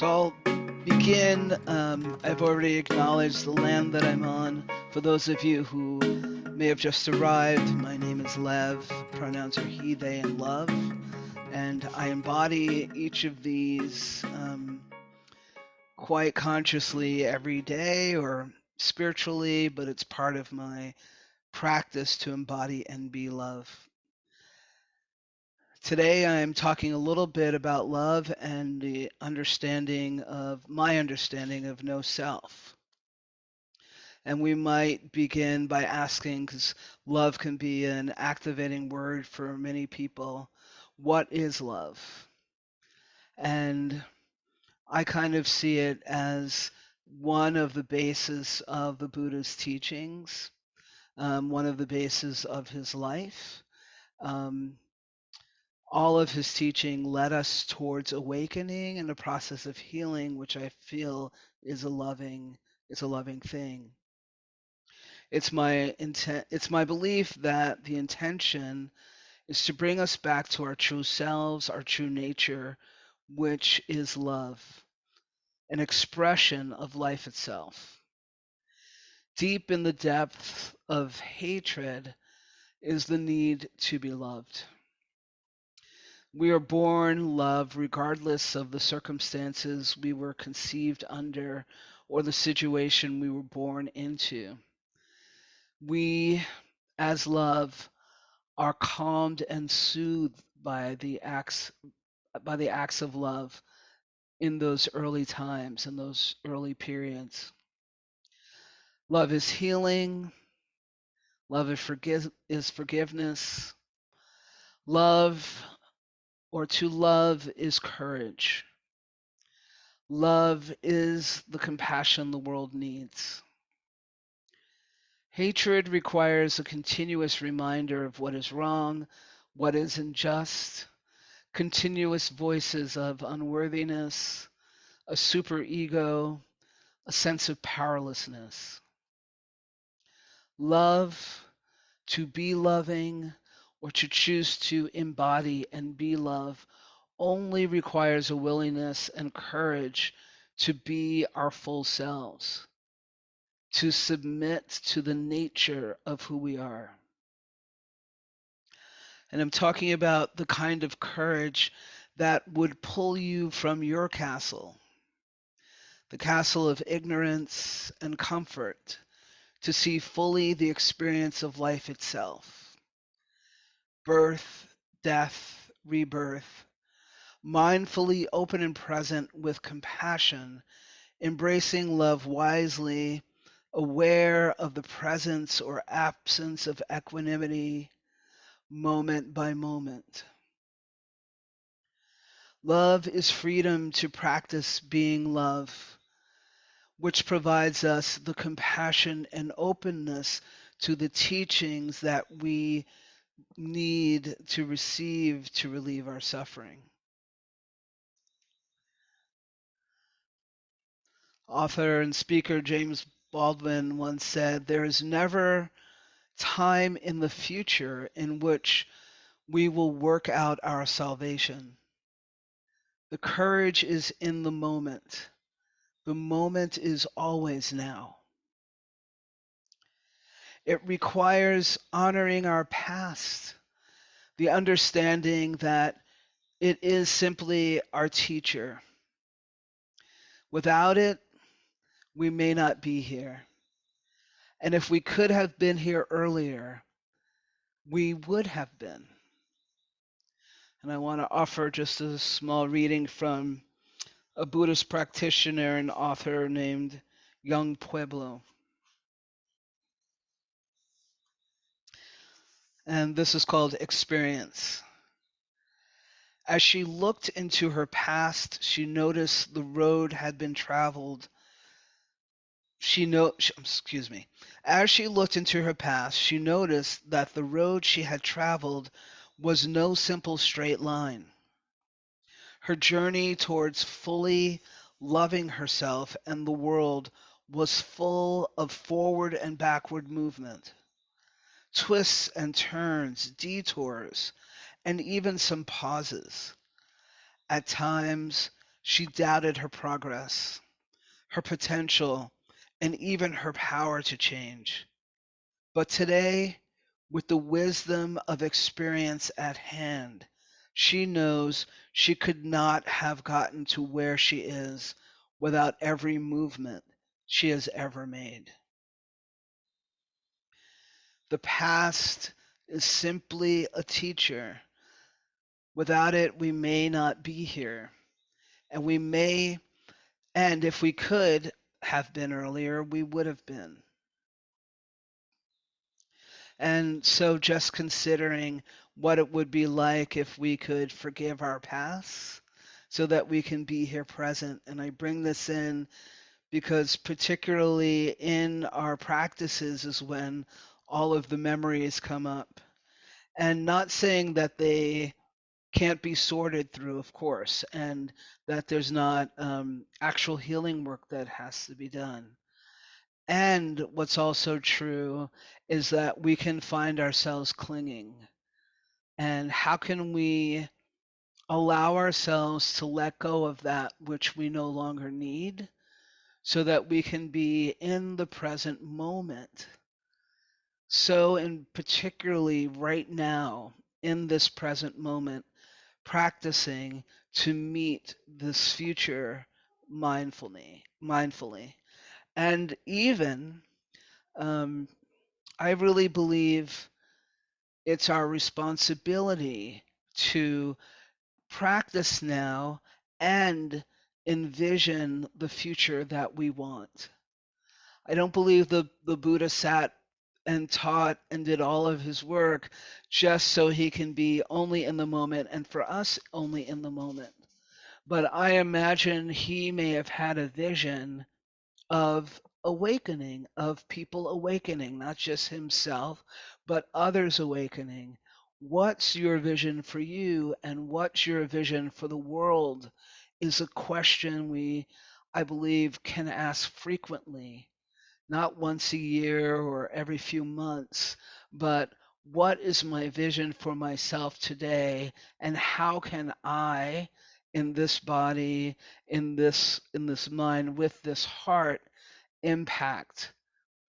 So I'll begin. I've already acknowledged the land that I'm on. For those of you who may have just arrived, my name is Lev. Pronouns are he, they, and love. And I embody each of these quite consciously every day or spiritually, but it's part of my practice to embody and be love. Today, I'm talking a little bit about love and the my understanding of no self. And we might begin by asking, because love can be an activating word for many people, what is love? And I kind of see it as one of the bases of the Buddha's teachings, one of the bases of his life. Um, all of his teaching led us towards awakening and a process of healing, which I feel is a loving thing. It's my belief that the intention is to bring us back to our true selves, our true nature, which is love, an expression of life itself. Deep in the depth of hatred is the need to be loved. We are born loved regardless of the circumstances we were conceived under or the situation we were born into. We, as love, are calmed and soothed by the acts of love in those early times, in those early periods. Love is healing. Love is forgiveness. Love, or to love, is courage. Love is the compassion the world needs. Hatred requires a continuous reminder of what is wrong, what is unjust, continuous voices of unworthiness, a superego, a sense of powerlessness. Love, to be loving, or to choose to embody and be love, only requires a willingness and courage to be our full selves, to submit to the nature of who we are. And I'm talking about the kind of courage that would pull you from your castle, the castle of ignorance and comfort, to see fully the experience of life itself. Birth, death, rebirth, mindfully open and present with compassion, embracing love wisely, aware of the presence or absence of equanimity, moment by moment. Love is freedom to practice being love, which provides us the compassion and openness to the teachings that we need to receive to relieve our suffering. Author and speaker James Baldwin once said, "There is never time in the future in which we will work out our salvation. The courage is in the moment. The moment is always now." It requires honoring our past, the understanding that it is simply our teacher. Without it, we may not be here. And if we could have been here earlier, we would have been. And I want to offer just a small reading from a Buddhist practitioner and author named Young Pueblo. And this is called Experience. As she looked into her past, she noticed the road had been traveled. Excuse me. As she looked into her past, she noticed that the road she had traveled was no simple straight line. Her journey towards fully loving herself and the world was full of forward and backward movement, twists and turns, detours, and even some pauses. At times, She doubted her progress, her potential, and even her power to change. But today, with the wisdom of experience at hand, she knows she could not have gotten to where she is without every movement she has ever made. The past is simply a teacher. Without it, we may not be here. And we may, and if we could have been earlier, we would have been. And so just considering what it would be like if we could forgive our past so that we can be here present. And I bring this in because particularly in our practices is when all of the memories come up. And not saying that they can't be sorted through, of course, and that there's not actual healing work that has to be done. And what's also true is that we can find ourselves clinging. And how can we allow ourselves to let go of that which we no longer need so that we can be in the present moment? So, in particularly right now, in this present moment, practicing to meet this future mindfully. And even, um, I really believe it's our responsibility to practice now and envision the future that we want. I don't believe the Buddha sat and taught and did all of his work just so he can be only in the moment and for us only in the moment. But I imagine he may have had a vision of awakening, of people awakening, not just himself, but others awakening. What's your vision for you and what's your vision for the world is a question we, I believe, can ask frequently, not once a year or every few months, but what is my vision for myself today and how can I in this body, in this mind, with this heart, impact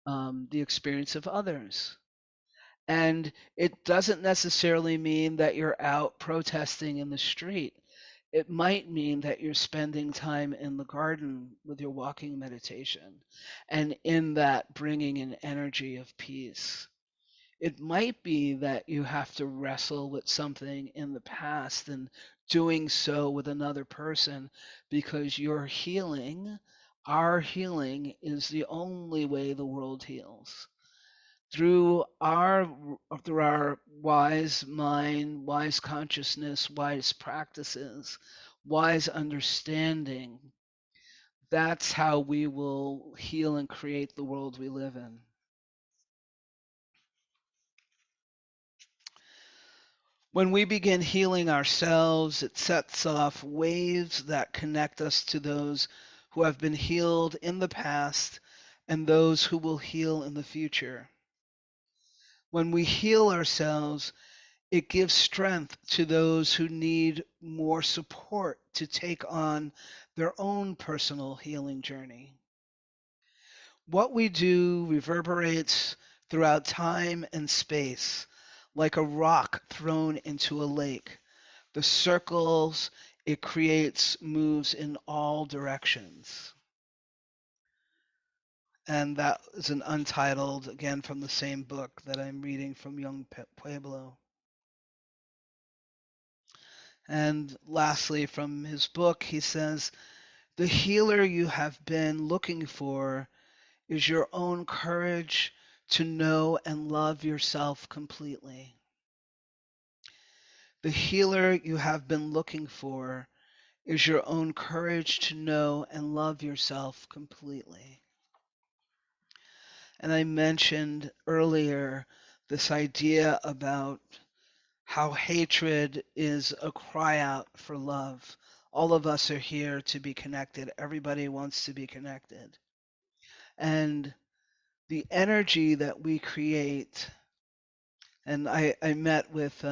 the experience of others. And it doesn't necessarily mean that you're out protesting in the street. It might mean that you're spending time in the garden with your walking meditation and in that bringing an energy of peace. It might be that you have to wrestle with something in the past and doing so with another person because your healing, our healing, is the only way the world heals. Through our through our wise mind, wise consciousness, wise practices, wise understanding, that's how we will heal and create the world we live in. When we begin healing ourselves, it sets off waves that connect us to those who have been healed in the past and those who will heal in the future. When we heal ourselves, it gives strength to those who need more support to take on their own personal healing journey. What we do reverberates throughout time and space, like a rock thrown into a lake. The circles it creates moves in all directions. And that is an untitled, again from the same book that I'm reading from Young Pueblo. And lastly, from his book, he says, the healer you have been looking for is your own courage to know and love yourself completely. The healer you have been looking for is your own courage to know and love yourself completely. And I mentioned earlier this idea about how hatred is a cry out for love. All of us are here to be connected. Everybody wants to be connected. And the energy that we create, and I met with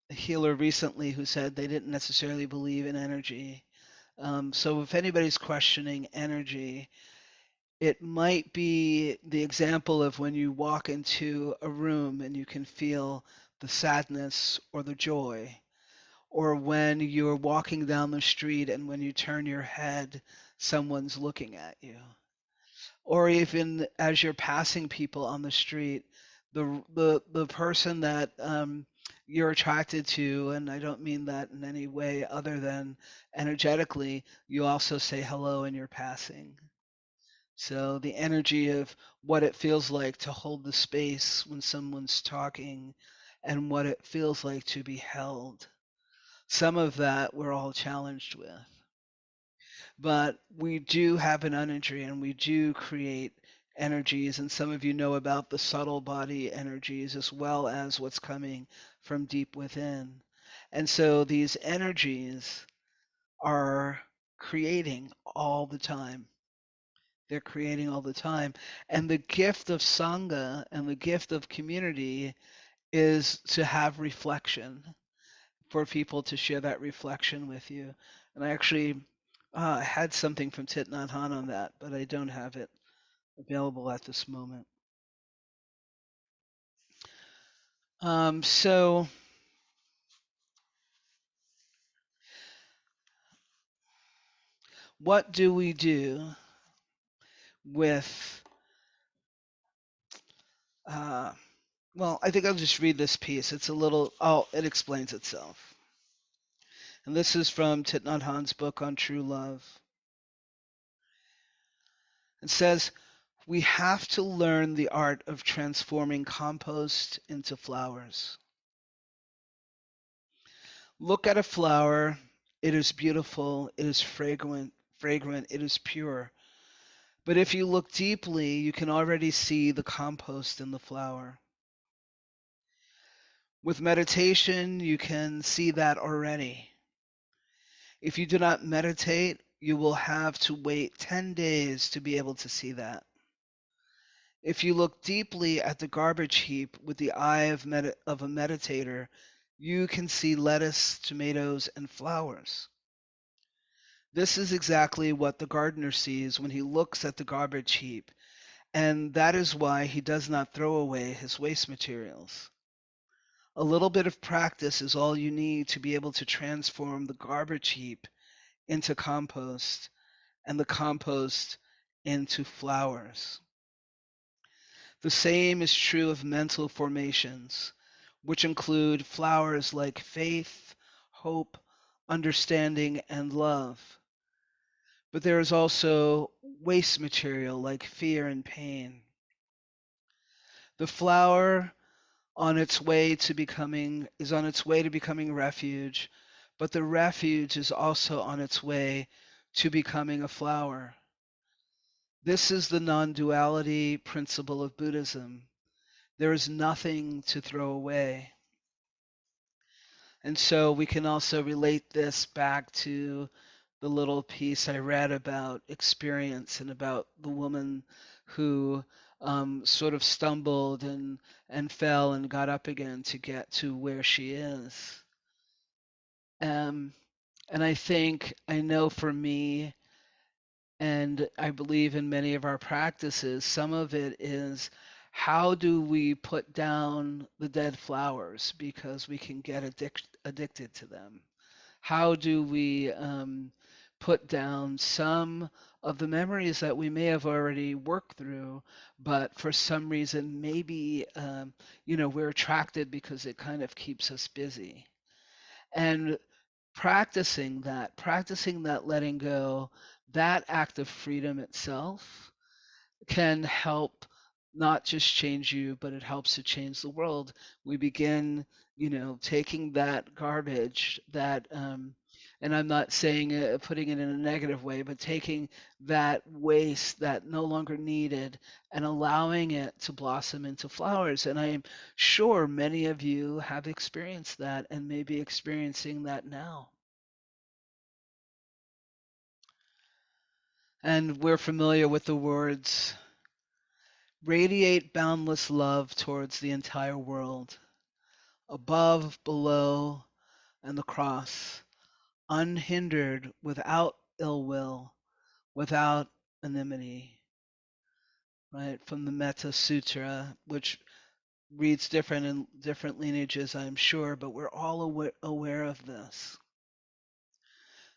a healer recently who said they didn't necessarily believe in energy. So if anybody's questioning energy, it might be the example of when you walk into a room and you can feel the sadness or the joy, or when you're walking down the street and when you turn your head, someone's looking at you, or even as you're passing people on the street, the person that you're attracted to, and I don't mean that in any way other than energetically, you also say hello in your passing. So the energy of what it feels like to hold the space when someone's talking and what it feels like to be held. Some of that we're all challenged with. But we do have an energy and we do create energies. And some of you know about the subtle body energies as well as what's coming from deep within. And so these energies are creating all the time. They're creating all the time. And the gift of Sangha and the gift of community is to have reflection, for people to share that reflection with you. And I actually had something from Thich Nhat Hanh on that, but I don't have it available at this moment. So what do we do with, uh, well, I think I'll just read this piece. It's a little, oh, it explains itself. And this is from Thich Nhat Hanh's book on true love. It says, we have to learn the art of transforming compost into flowers. Look at a flower. It is beautiful. It is fragrant. It is pure. But if you look deeply, you can already see the compost in the flower. With meditation, you can see that already. If you do not meditate, you will have to wait 10 days to be able to see that. If you look deeply at the garbage heap with the eye of a meditator, you can see lettuce, tomatoes, and flowers. This is exactly what the gardener sees when he looks at the garbage heap, and that is why he does not throw away his waste materials. A little bit of practice is all you need to be able to transform the garbage heap into compost and the compost into flowers. The same is true of mental formations, which include flowers like faith, hope, understanding, and love. But there is also waste material like fear and pain. The flower on its way to becoming is on its way to becoming refuge, but the refuge is also on its way to becoming a flower. This is the non-duality principle of Buddhism. There is nothing to throw away. And so we can also relate this back to the little piece I read about experience and about the woman who sort of stumbled and fell and got up again to get to where she is. Um, and I know for me, and I believe in many of our practices, some of it is how do we put down the dead flowers because we can get addicted to them? How do we put down some of the memories that we may have already worked through, but for some reason maybe we're attracted because it kind of keeps us busy. And practicing that letting go, that act of freedom itself can help not just change you, but it helps to change the world. We begin, taking that garbage, and I'm not saying putting it in a negative way, but taking that waste that no longer needed and allowing it to blossom into flowers. And I am sure many of you have experienced that and may be experiencing that now. And we're familiar with the words radiate boundless love towards the entire world. above, below, and the cross, unhindered, without ill will, without enmity, right? From the Metta Sutra, which reads different in different lineages, I'm sure, but we're all aware of this.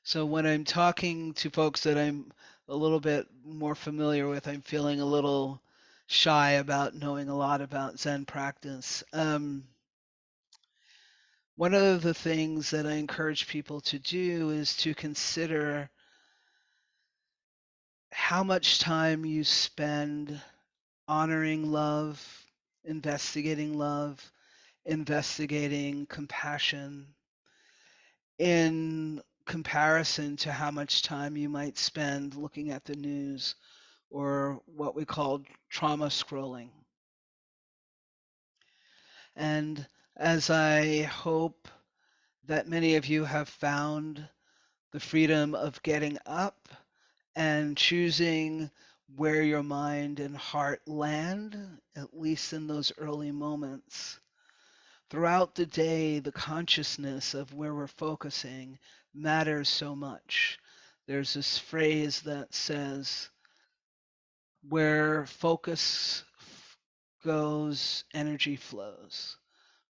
So when I'm talking to folks that I'm a little bit more familiar with, I'm feeling a little shy about knowing a lot about Zen practice. One of the things that I encourage people to do is to consider how much time you spend honoring love, investigating compassion in comparison to how much time you might spend looking at the news or what we call trauma scrolling. And as I hope that many of you have found the freedom of getting up and choosing where your mind and heart land, at least in those early moments. Throughout the day, the consciousness of where we're focusing matters so much. There's this phrase that says, where focus goes, energy flows.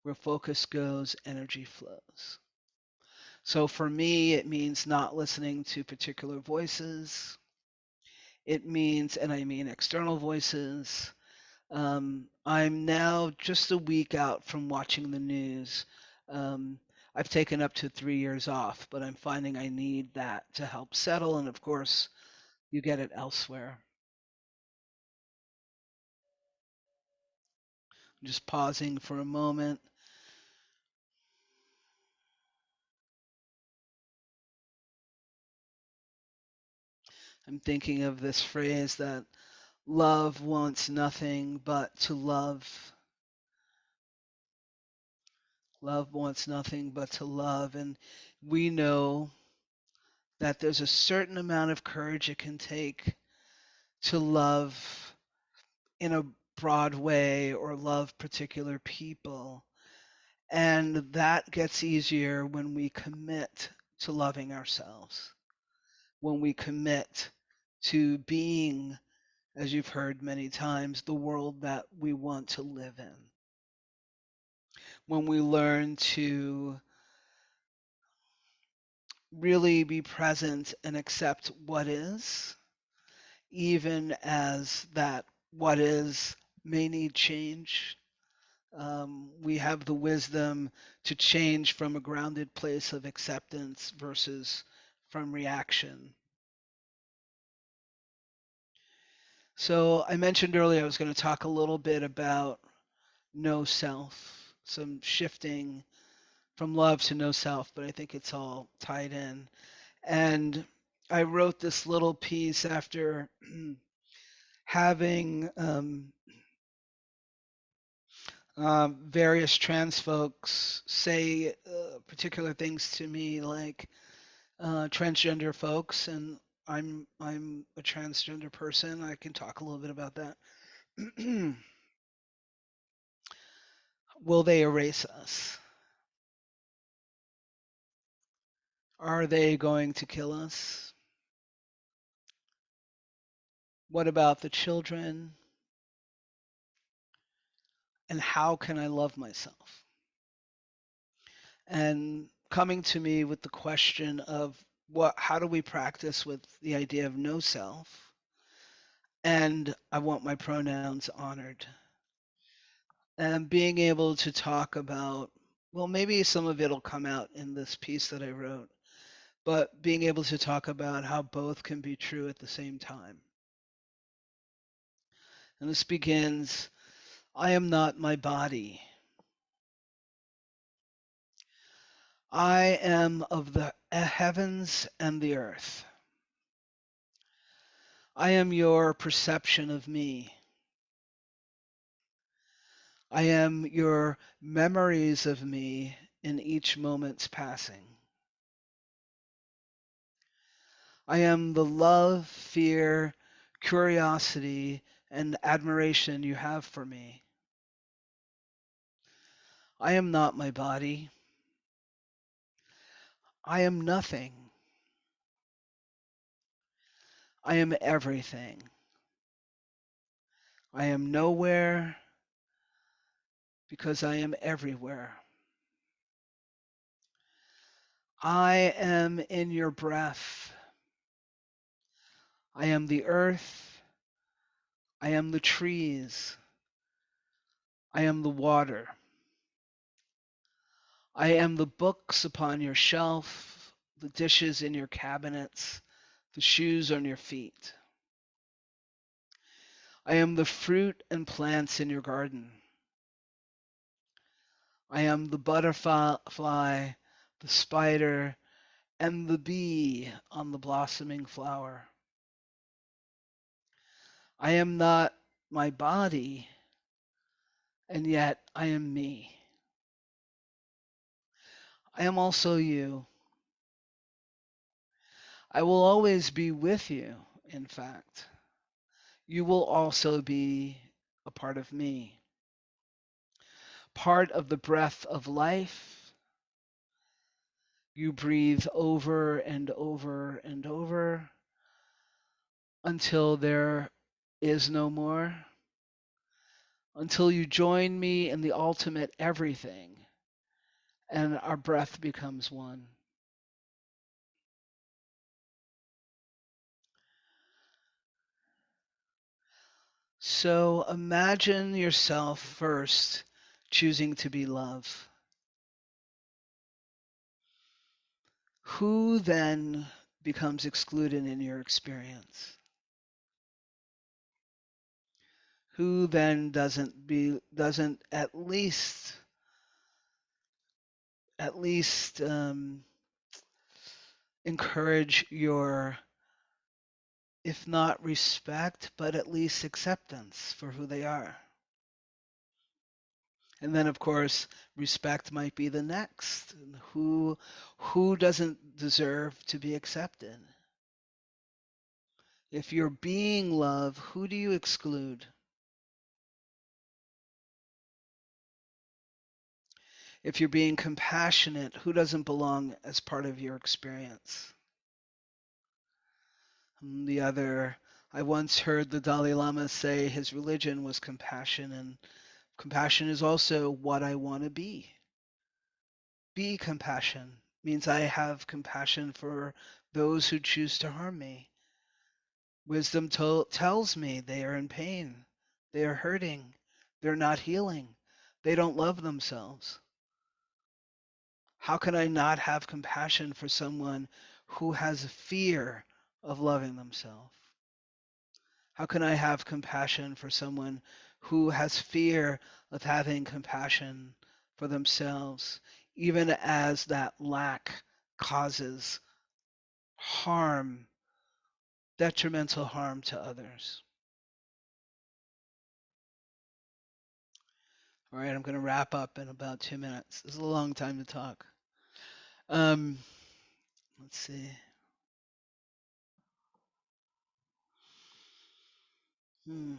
Where focus goes, energy flows. So for me, it means not listening to particular voices. It means, and I mean external voices. I'm now just a week out from watching the news. Um, I've taken up to 3 years off, but I'm finding I need that to help settle. And of course, you get it elsewhere. Just pausing for a moment. I'm thinking of this phrase that love wants nothing but to love. Love wants nothing but to love. And we know that there's a certain amount of courage it can take to love in a broad way or love particular people. And that gets easier when we commit to loving ourselves, when we commit to being, as you've heard many times, the world that we want to live in. When we learn to really be present and accept what is, even as that what is may need change. We have the wisdom to change from a grounded place of acceptance versus from reaction. So I mentioned earlier I was going to talk a little bit about no self, some shifting from love to no self, but I think it's all tied in. And I wrote this little piece after having various trans folks say particular things to me, like transgender folks, and I'm a transgender person. I can talk a little bit about that. Will they erase us? Are they going to kill us? What about the children? And how can I love myself? And coming to me with the question of how do we practice with the idea of no self? And I want my pronouns honored. And being able to talk about, well, maybe some of it'll come out in this piece that I wrote, but being able to talk about how both can be true at the same time. And this begins, I am not my body. I am of the heavens and the earth. I am your perception of me. I am your memories of me in each moment's passing. I am the love, fear, curiosity, and admiration you have for me. I am not my body. I am nothing. I am everything. I am nowhere because I am everywhere. I am in your breath. I am the earth. I am the trees. I am the water. I am the books upon your shelf, the dishes in your cabinets, the shoes on your feet. I am the fruit and plants in your garden. I am the butterfly, the spider, and the bee on the blossoming flower. I am not my body, and yet I am me. I am also you. I will always be with you, in fact. You will also be a part of me, part of the breath of life. You breathe over and over and over until there is no more, until you join me in the ultimate everything and our breath becomes one. So imagine yourself first choosing to be love. Who then becomes excluded in your experience? Who then doesn't at least encourage your, if not respect, but at least acceptance for who they are? And then of course respect might be the next. Who doesn't deserve to be accepted? If you're being love, who do you exclude? If you're being compassionate, who doesn't belong as part of your experience? And the other, I once heard the Dalai Lama say his religion was compassion, and compassion is also what I want to be. Be compassion means I have compassion for those who choose to harm me. Wisdom tells me they are in pain, they are hurting, they're not healing, they don't love themselves. How can I not have compassion for someone who has a fear of loving themselves? How can I have compassion for someone who has fear of having compassion for themselves, even as that lack causes harm, detrimental harm to others? All right, I'm going to wrap up in about 2 minutes. This is a long time to talk. Um, let's see. Hmm.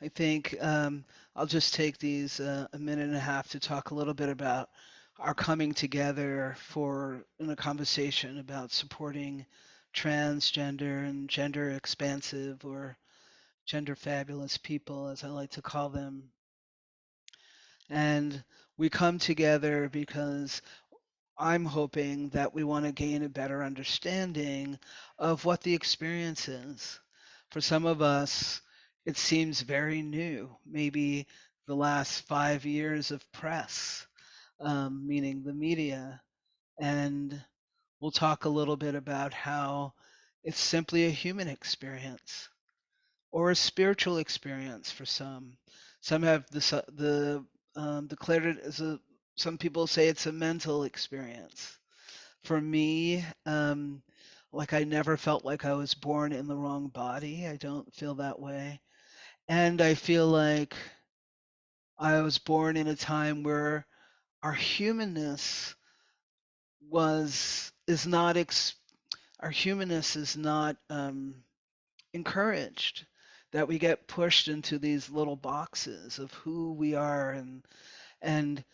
I think I'll just take these a minute and a half to talk a little bit about our coming together for in a conversation about supporting transgender and gender expansive or gender fabulous people, as I like to call them. And we come together because I'm hoping that we want to gain a better understanding of what the experience is. For some of us, it seems very new, maybe the last 5 years of press, meaning the media. And we'll talk a little bit about how it's simply a human experience or a spiritual experience for some. Some have declared it as a, some people say it's a mental experience. For me, like I never felt like I was born in the wrong body. I don't feel that way. And I feel like I was born in a time where our humanness was is not our humanness is not encouraged, that we get pushed into these little boxes of who we are, and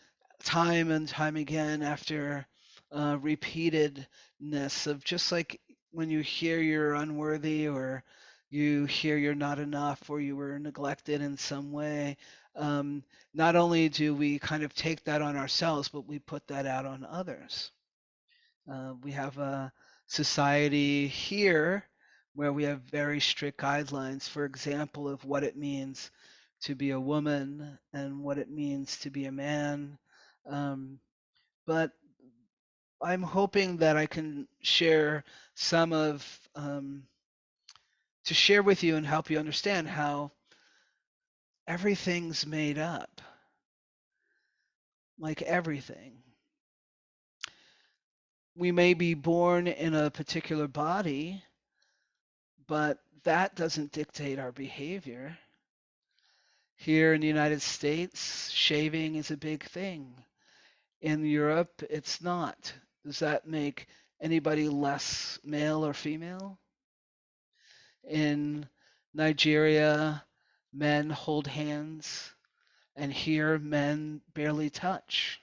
time and time again after repeatedness of, just like when you hear you're unworthy, or you hear you're not enough, or you were neglected in some way. um, Not only do we kind of take that on ourselves, but we put that out on others. We have a society here where we have very strict guidelines, for example, of what it means to be a woman and what it means to be a man. Um, but I'm hoping that I can share some of, to share with you and help you understand how everything's made up, like everything. We may be born in a particular body, but that doesn't dictate our behavior. Here in the United States, shaving is a big thing. In Europe, it's not. Does that make anybody less male or female? In Nigeria, men hold hands, and here men barely touch.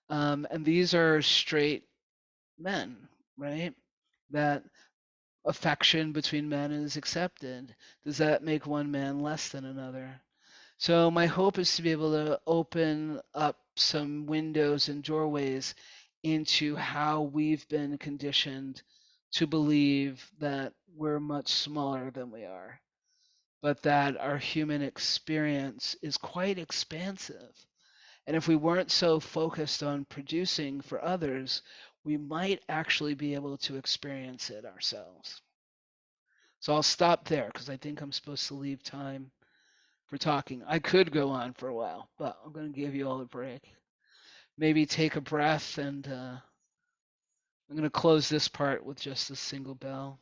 And these are straight men, right? That affection between men is accepted. Does that make one man less than another? So my hope is to be able to open up some windows and doorways into how we've been conditioned to believe that we're much smaller than we are, but that our human experience is quite expansive. And if we weren't so focused on producing for others, we might actually be able to experience it ourselves. So I'll stop there because I think I'm supposed to leave time for talking. I could go on for a while, but I'm going to give you all a break. Maybe take a breath, and I'm going to close this part with just a single bell.